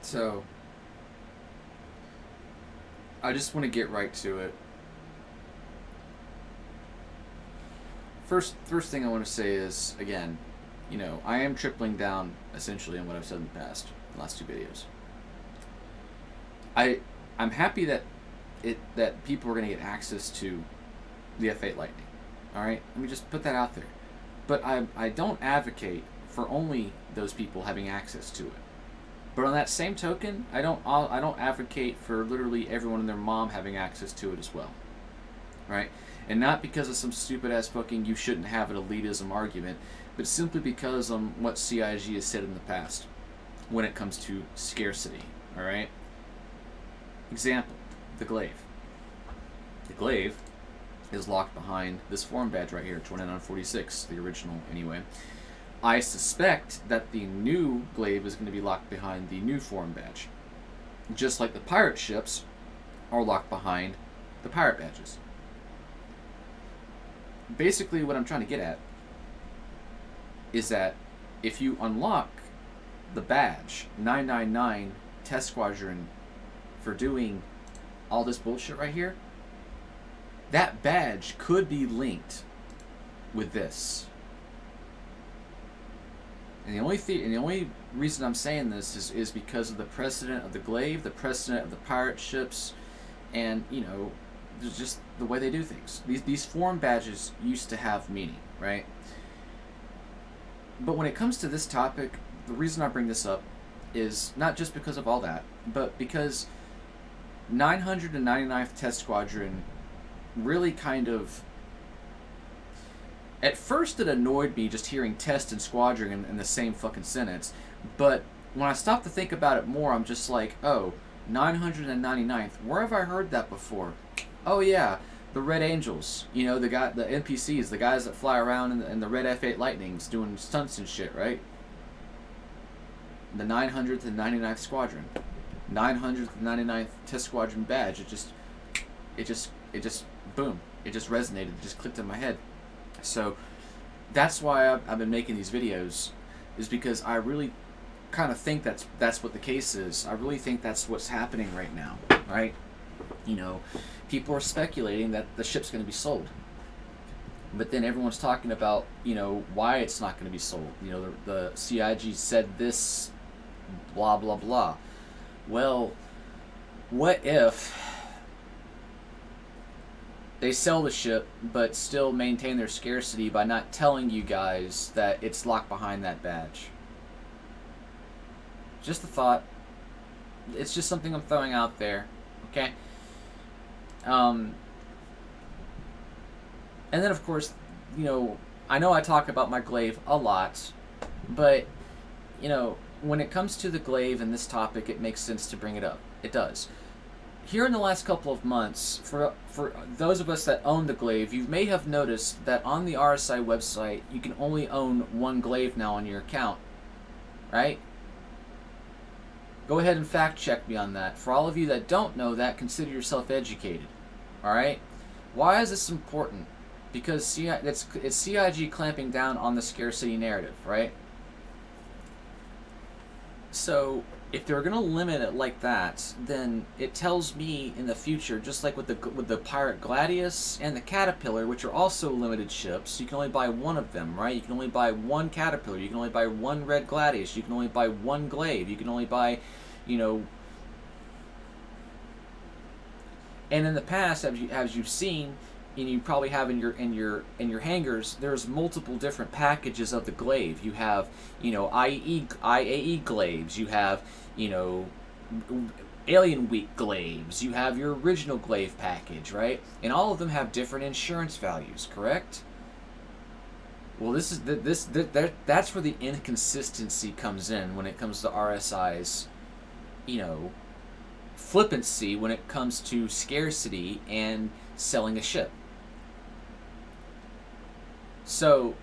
So, I just want to get right to it. First thing I want to say is, again, I am tripling down essentially on what I've said in the past, the last two videos. I I'm happy that people are going to get access to the F8 Lightning. All right, let me just put that out there. But I don't advocate for only those people having access to it. But on that same token, I don't advocate for literally everyone and their mom having access to it as well, right? And not because of some stupid ass fucking you shouldn't have an elitism argument, but simply because what CIG has said in the past when it comes to scarcity. All right. Example: the glaive. The glaive is locked behind this form badge right here, 2946, the original anyway. I suspect that the new glaive is going to be locked behind the new form badge, just like the pirate ships are locked behind the pirate badges. Basically, what I'm trying to get at is that if you unlock the badge 999 Test Squadron for doing all this bullshit right here, that badge could be linked with this. And the only reason I'm saying this is because of the precedent of the glaive, the precedent of the pirate ships, and just the way they do things. These form badges used to have meaning, right? But when it comes to this topic, the reason I bring this up is not just because of all that, but because 999th Test Squadron really kind of... At first it annoyed me just hearing test and squadron in the same fucking sentence, but when I stopped to think about it more, I'm just like, oh, 999th, where have I heard that before? Oh yeah, the Red Angels, the NPCs, the guys that fly around in the Red F8 Lightnings doing stunts and shit, right? The 900th and 99th Squadron, 900th and 99th Test Squadron badge. It just boom, it just resonated, it just clicked in my head. So that's why I've been making these videos, is because I really kind of think that's what the case is. I really think that's what's happening right now, right? People are speculating that the ship's going to be sold, but then everyone's talking about why it's not going to be sold. The CIG said this, blah blah blah. Well, what if they sell the ship but still maintain their scarcity by not telling you guys that it's locked behind that badge? Just a thought. It's just something I'm throwing out there, okay? And then of course, I know I talk about my glaive a lot, but when it comes to the glaive and this topic, it makes sense to bring it up. It does. Here in the last couple of months, for those of us that own the glaive, you may have noticed that on the RSI website, you can only own one glaive now on your account, right? Go ahead and fact check me on that. For all of you that don't know that, consider yourself educated, all right? Why is this important? Because it's CIG clamping down on the scarcity narrative, right? So if they're gonna limit it like that, then it tells me in the future, just like with the Pirate Gladius and the Caterpillar, which are also limited ships, you can only buy one of them, right? You can only buy one Caterpillar, you can only buy one Red Gladius, you can only buy one Glaive, you can only buy, And in the past, as you've seen, and you probably have in your hangars, there's multiple different packages of the glaive. You have IAE glaives. You have Alien Week glaives. You have your original glaive package, right? And all of them have different insurance values, correct? Well, that's where the inconsistency comes in when it comes to RSI's, flippancy when it comes to scarcity and selling a ship. So,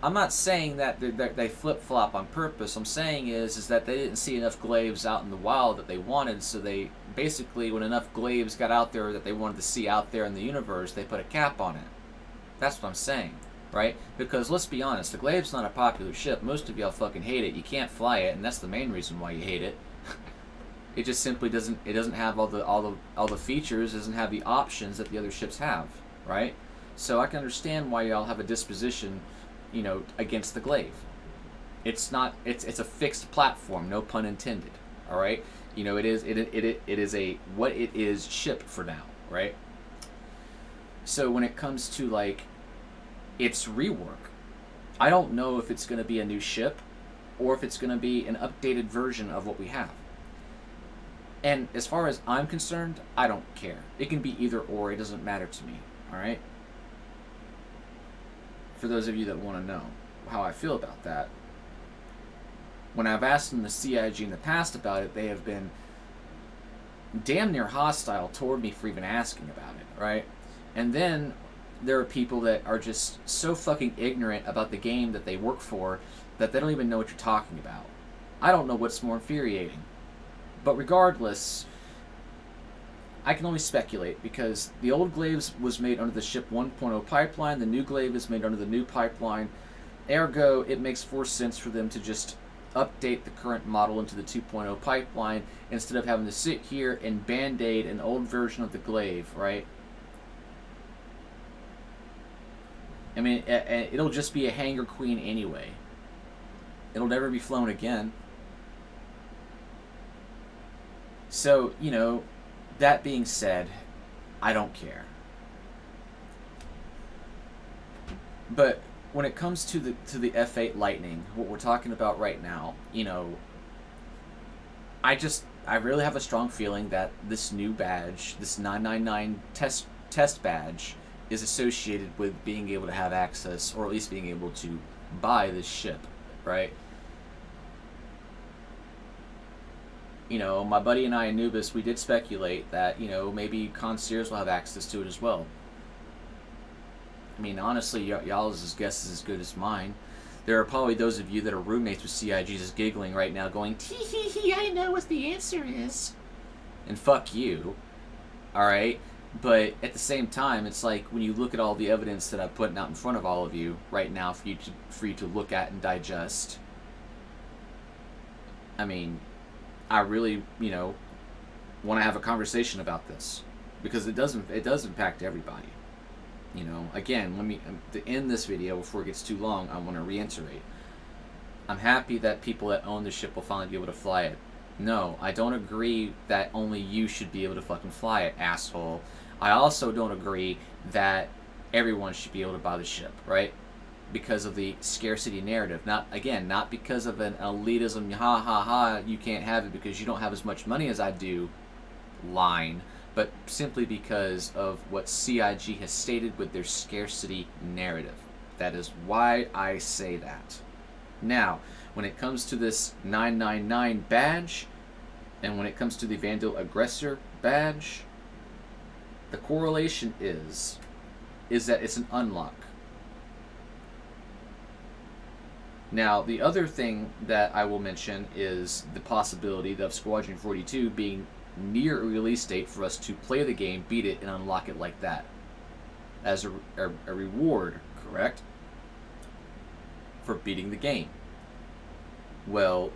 I'm not saying that they flip-flop on purpose. I'm saying is that they didn't see enough glaives out in the wild that they wanted, so they basically, when enough glaives got out there that they wanted to see out there in the universe, they put a cap on it. That's what I'm saying. right? Because let's be honest, the Glaive's not a popular ship. Most of y'all fucking hate it. You can't fly it, and that's the main reason why you hate it. It just simply doesn't. It doesn't have all the features. Doesn't have the options that the other ships have, right? So I can understand why y'all have a disposition, against the Glaive. It's not. It's a fixed platform. No pun intended. All right. It is a what it is ship for now, right? So when it comes to like its rework, I don't know if it's going to be a new ship or if it's going to be an updated version of what we have. And as far as I'm concerned, I don't care. It can be either or. It doesn't matter to me. All right? For those of you that want to know how I feel about that, when I've asked them the CIG in the past about it, they have been damn near hostile toward me for even asking about it, right? And then there are people that are just so fucking ignorant about the game that they work for that they don't even know what you're talking about. I don't know what's more infuriating. But regardless, I can only speculate because the old Glaives was made under the ship 1.0 pipeline, the new Glaive is made under the new pipeline. Ergo, it makes more sense for them to just update the current model into the 2.0 pipeline instead of having to sit here and band-aid an old version of the Glaive, right? I mean, it'll just be a hangar queen anyway. It'll never be flown again. So, that being said, I don't care. But when it comes to the F8 Lightning, what we're talking about right now, I really have a strong feeling that this new badge, this 999 test badge, is associated with being able to have access, or at least being able to buy this ship, right? My buddy and I, Anubis, we did speculate that, maybe concierge will have access to it as well. I mean, honestly, y'all's guess is as good as mine. There are probably those of you that are roommates with CIGs just giggling right now going, tee hee hee, I know what the answer is. And fuck you. Alright? But at the same time, it's like when you look at all the evidence that I'm putting out in front of all of you right now for you to look at and digest. I mean, I really, want to have a conversation about this because it does impact everybody. Again, to end this video before it gets too long, I want to reiterate. I'm happy that people that own the ship will finally be able to fly it. No, I don't agree that only you should be able to fucking fly it, asshole. I also don't agree that everyone should be able to buy the ship, right? Because of the scarcity narrative. Not because of an elitism, ha ha ha, you can't have it because you don't have as much money as I do line, but simply because of what CIG has stated with their scarcity narrative. That is why I say that. Now, when it comes to this 999 badge, and when it comes to the Vandal Aggressor badge, the correlation is that it's an unlock. Now, the other thing that I will mention is the possibility of Squadron 42 being near a release date for us to play the game, beat it, and unlock it like that. As a reward, correct? For beating the game. Well,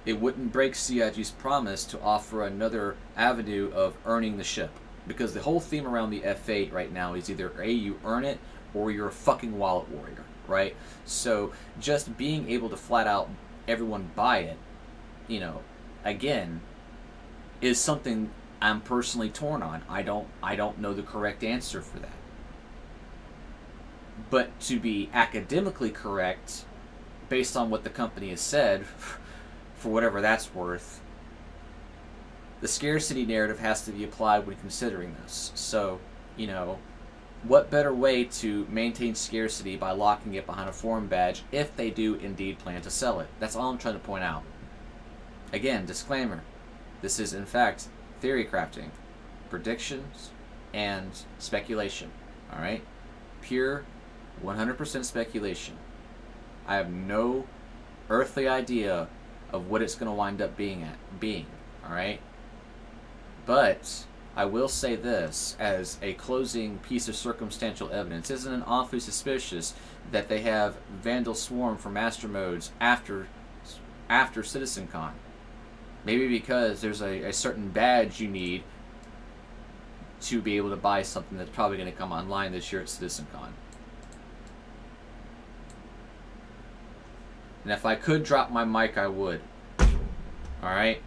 it wouldn't break CIG's promise to offer another avenue of earning the ship. Because the whole theme around the F8 right now is either A, you earn it, or you're a fucking wallet warrior, right? So just being able to flat out everyone buy it, again, is something I'm personally torn on. I don't know the correct answer for that. But to be academically correct, based on what the company has said, for whatever that's worth, the scarcity narrative has to be applied when considering this. So, what better way to maintain scarcity by locking it behind a forum badge if they do indeed plan to sell it? That's all I'm trying to point out. Again, disclaimer. This is, in fact, theory crafting, predictions, and speculation. Alright? Pure, 100% speculation. I have no earthly idea of what it's going to wind up being. Alright? But I will say this as a closing piece of circumstantial evidence. Isn't it awfully suspicious that they have Vandal Swarm for Master Modes after CitizenCon? Maybe because there's a certain badge you need to be able to buy something that's probably going to come online this year at CitizenCon. And if I could drop my mic, I would. Alright?